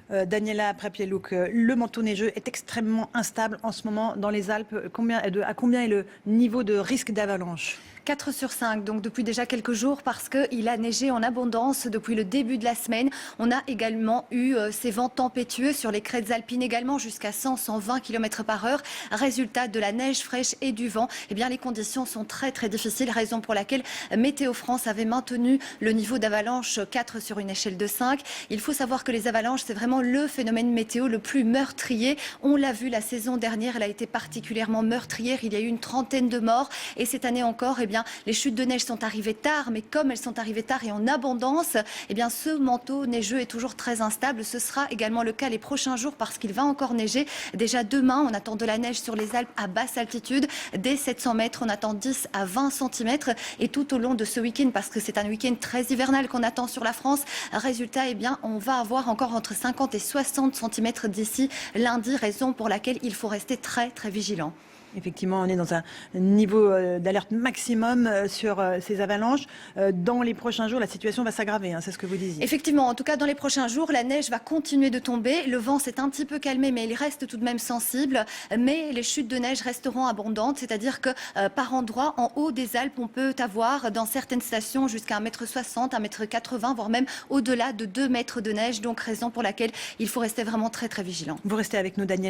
Daniela Prapielouk, le manteau neigeux est extrêmement instable en ce moment dans les Alpes. À combien est le niveau de risque d'avalanche? 4 sur 5, donc depuis déjà quelques jours, parce qu'il a neigé en abondance depuis le début de la semaine. On a également eu ces vents tempétueux sur les crêtes alpines également, jusqu'à 100-120 km par heure. Résultat de la neige fraîche et du vent, eh bien, les conditions sont très très difficiles, raison pour laquelle Météo France avait maintenu le niveau d'avalanche 4 sur une échelle de 5. Il faut savoir que les avalanches, c'est vraiment le phénomène météo le plus meurtrier. On l'a vu la saison dernière, elle a été particulièrement meurtrière. Il y a eu une trentaine de morts, et cette année encore, eh bien, les chutes de neige sont arrivées tard, mais comme elles sont arrivées tard et en abondance, eh bien, ce manteau neigeux est toujours très instable. Ce sera également le cas les prochains jours parce qu'il va encore neiger. Déjà demain, on attend de la neige sur les Alpes à basse altitude. Dès 700 mètres, on attend 10 à 20 cm. Et tout au long de ce week-end, parce que c'est un week-end très hivernal qu'on attend sur la France, résultat, eh bien, on va avoir encore entre 50 et 60 cm d'ici lundi, raison pour laquelle il faut rester très très vigilant. Effectivement, on est dans un niveau d'alerte maximum sur ces avalanches. Dans les prochains jours, la situation va s'aggraver, hein, c'est ce que vous disiez. Effectivement, en tout cas dans les prochains jours, la neige va continuer de tomber. Le vent s'est un petit peu calmé, mais il reste tout de même sensible. Mais les chutes de neige resteront abondantes, c'est-à-dire que par endroits, en haut des Alpes, on peut avoir dans certaines stations jusqu'à 1,60 m, 1,80 m, voire même au-delà de 2 mètres de neige. Donc raison pour laquelle il faut rester vraiment très très vigilant. Vous restez avec nous, Daniela.